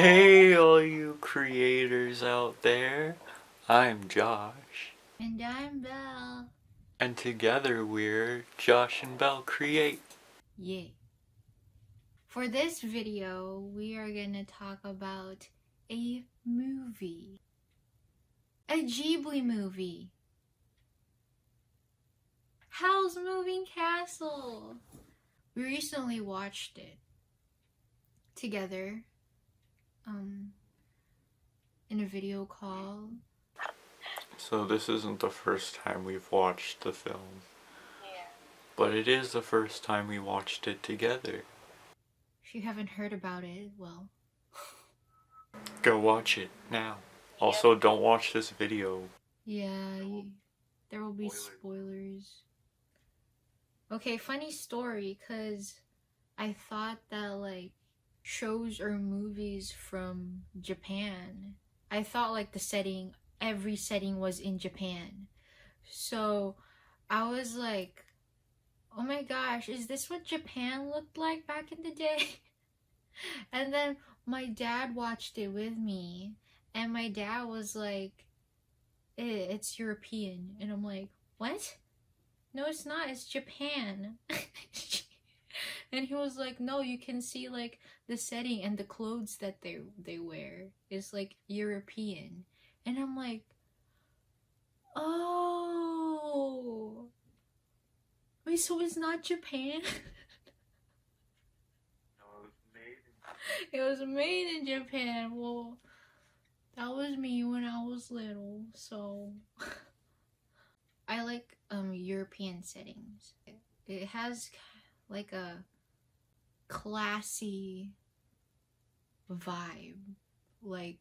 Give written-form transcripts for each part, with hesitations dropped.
Hey, all you creators out there. I'm Josh. And I'm Belle. And together we're Josh and Belle Create. Yay. For this video, we are gonna talk about a movie. A Ghibli movie. Howl's Moving Castle. We recently watched it together in a video call. So this isn't the first time we've watched the film. But it is the first time we watched it together. If you haven't heard about it, well, go watch it now. Also, don't watch this video. Yeah, there will be spoilers. Okay, funny story, cause I thought that like shows or movies from Japan, I thought like every setting was in Japan. So I was like, oh my gosh, is this what Japan looked like back in the day? And then my dad watched it with me, and my dad was like, it's European. And I'm like, what? No, it's not. It's Japan. And he was like, no, you can see like the setting and the clothes that they wear is like European. And I'm like, oh, wait, so it's not Japan? It was made in Japan. Well, that was me when I was little, so I like European settings. It has like a classy vibe, like,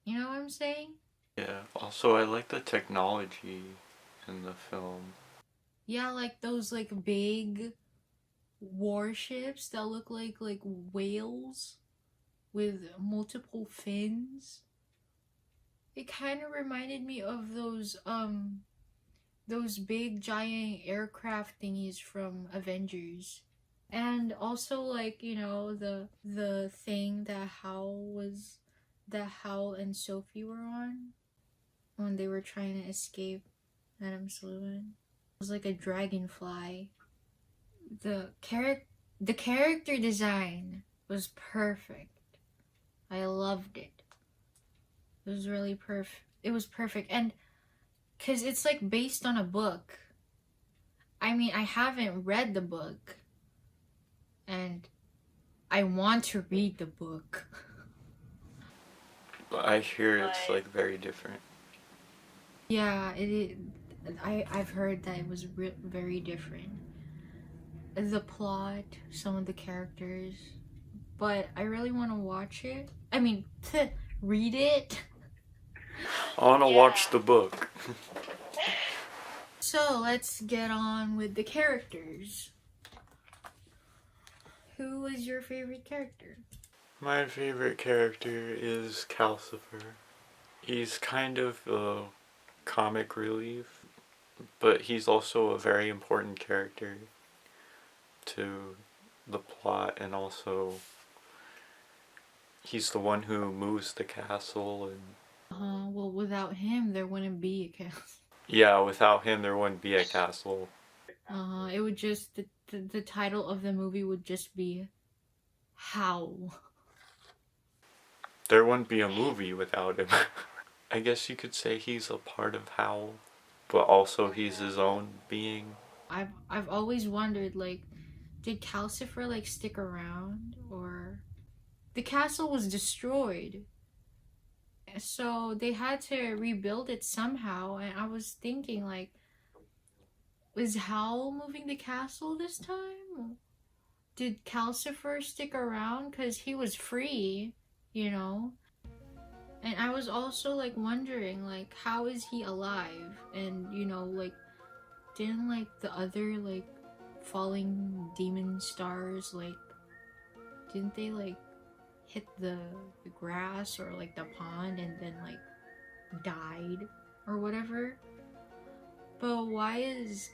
you know what I'm saying? Yeah, also I like the technology in the film. Yeah, like those like big warships that look like whales with multiple fins. It kind of reminded me of those big giant aircraft thingies from Avengers. And also like, you know, the thing that Howl and Sophie were on when they were trying to escape Madame Saloon. It was like a dragonfly. The character design was perfect. I loved it. It was really perfect. It was perfect. And cuz it's like based on a book. I mean, I haven't read the book, and I want to read the book. But I hear it's like very different. Yeah, I've heard that it was very different. The plot, some of the characters, but I really want to watch it. I mean, to read it. I wanna watch the book. So let's get on with the characters. Who was your favorite character? My favorite character is Calcifer. He's kind of a comic relief, but he's also a very important character to the plot, and also he's the one who moves the castle. And Well, without him, there wouldn't be a castle. yeah, without him there wouldn't be a castle. It would just, the title of the movie would just be Howl. There wouldn't be a movie without him. I guess you could say he's a part of Howl, but also he's his own being. I've always wondered, like, did Calcifer like stick around, or the castle was destroyed, so they had to rebuild it somehow. And I was thinking, like, is Howl moving the castle this time? Did Calcifer stick around because he was free, you know? And I was also like wondering, like, how is he alive? And you know, like, didn't like the other like falling demon stars, like, didn't they like hit the grass or like the pond and then like died or whatever? But why was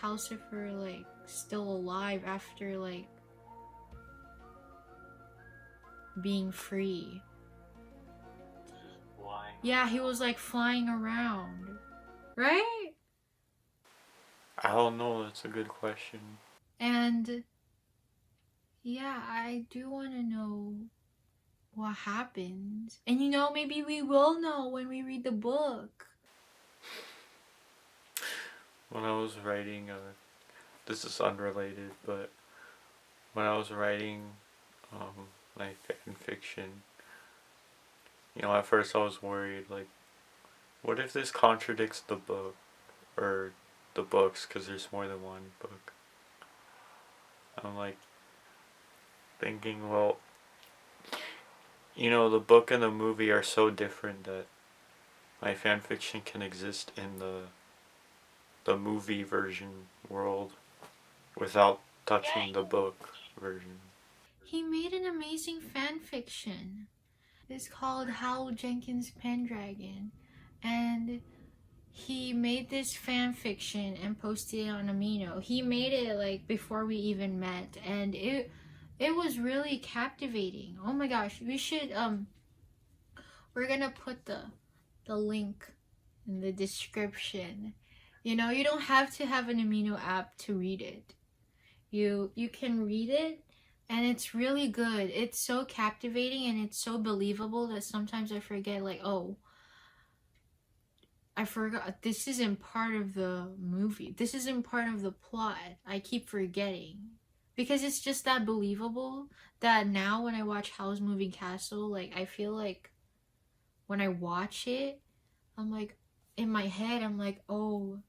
Calcifer like still alive after like being free. Why? Yeah, he was like flying around, right? I don't know. That's a good question. And yeah, I do want to know what happens. And you know, maybe we will know when we read the book. When I was writing, this is unrelated, but when I was writing my fan fiction, at first I was worried, like, what if this contradicts the book or the books? Because there's more than one book. I'm like thinking, well, the book and the movie are so different that my fan fiction can exist in the movie version world without touching the book version. He made an amazing fan fiction. It's called Howl Jenkins Pendragon. And he made this fan fiction and posted it on Amino. He made it like before we even met, and it was really captivating. Oh my gosh, we should we're gonna put the link in the description. You don't have to have an Amino app to read it. You can read it, and it's really good. It's so captivating and it's so believable that sometimes I forget, like, oh, I forgot this isn't part of the movie. This isn't part of the plot. I keep forgetting. Because it's just that believable that now when I watch Howl's Moving Castle, like, I feel like when I watch it, I'm like, in my head, I'm like, oh,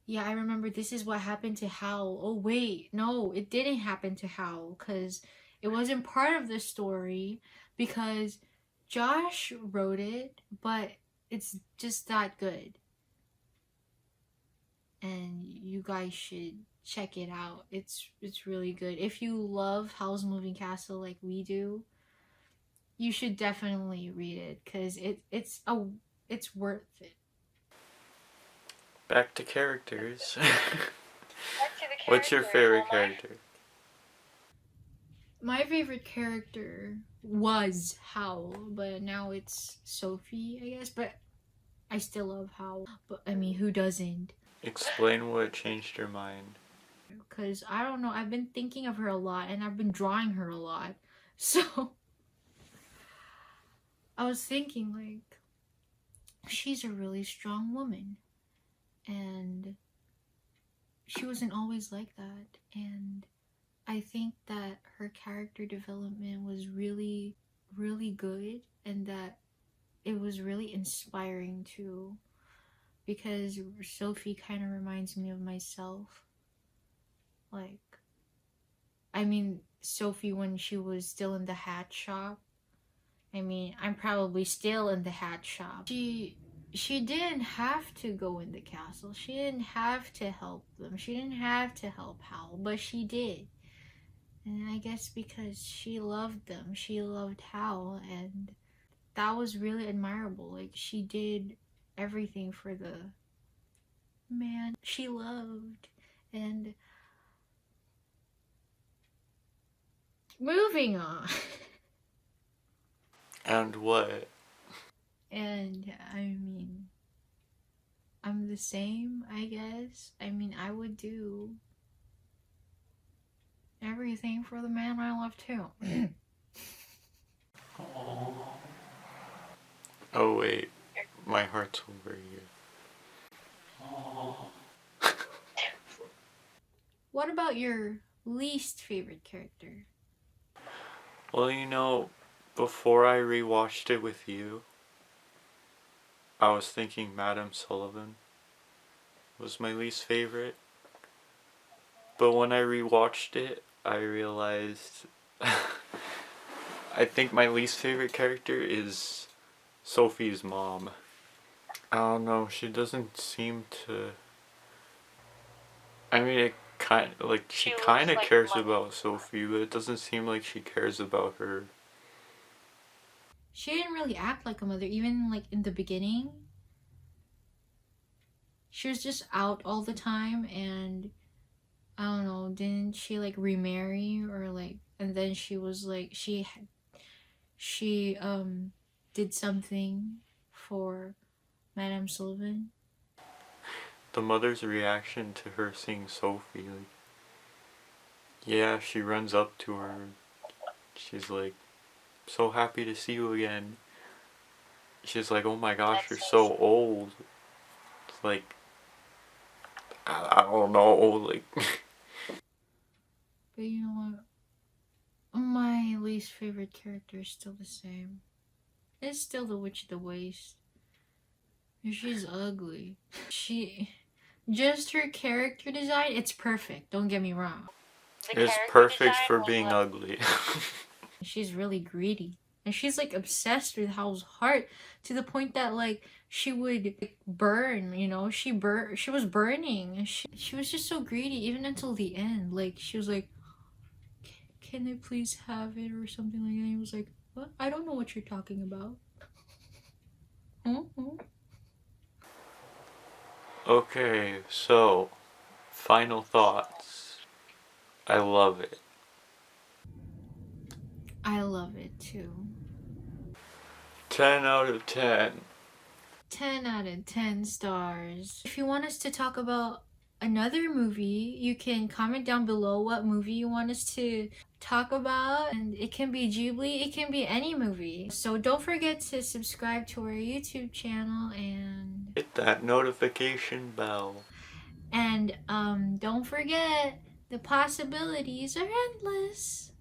yeah, I remember this is what happened to Howl. Oh, wait, no, it didn't happen to Howl because it wasn't part of the story because Josh wrote it, but it's just that good. And you guys should check it out. It's really good. If you love Howl's Moving Castle like we do, you should definitely read it because it's worth it. Back to characters. Back to the What's your favorite character? My favorite character was Howl, but now it's Sophie, I guess. But I still love Howl. But I mean, who doesn't? Explain what changed your mind. Because I don't know, I've been thinking of her a lot and I've been drawing her a lot. So I was thinking, like, she's a really strong woman. And she wasn't always like that. And I think that her character development was really, really good, and that it was really inspiring too, because Sophie kind of reminds me of myself. Like, I mean, Sophie when she was still in the hat shop. I mean, I'm probably still in the hat shop. She didn't have to go in the castle. She didn't have to help them. She didn't have to help Howl, but she did. And I guess because she loved them, she loved Howl, and that was really admirable. Like, she did everything for the man she loved. And moving on. And what? And I mean, I'm the same, I guess. I mean, I would do everything for the man I love too. Oh wait, my heart's over here. What about your least favorite character? Well, before I rewatched it with you, I was thinking Madame Sullivan was my least favorite. But when I rewatched it, I realized I think my least favorite character is Sophie's mom. I don't know, she doesn't seem to. I mean, she She kind of looks like cares Mother. about Sophie, but it doesn't seem like she cares about her. She didn't really act like a mother, even like in the beginning. She was just out all the time, and I don't know, didn't she like remarry or like, and then she was like, she did something for Madame Sylvan. The mother's reaction to her seeing Sophie, like, yeah, she runs up to her. She's like, so happy to see you again. She's like, oh my gosh, you're so old. It's like, I don't know, like. But you know what? My least favorite character is still the same. It's still the Witch of the Waste. She's ugly. Just her character design, it's perfect. Don't get me wrong. It's perfect for being ugly. She's really greedy. And she's like obsessed with Howl's heart to the point that like she would like, burn, you know, she was burning. She was just so greedy even until the end. Like she was like, can I please have it or something like that? He was like, what? I don't know what you're talking about. Mm-hmm. Okay, so final thoughts. I love it. I love it too. 10 out of 10. 10 out of 10 stars. If you want us to talk about another movie, you can comment down below what movie you want us to talk about. And it can be Ghibli, it can be any movie. So don't forget to subscribe to our YouTube channel and Hit that notification bell. don't forget the possibilities are endless.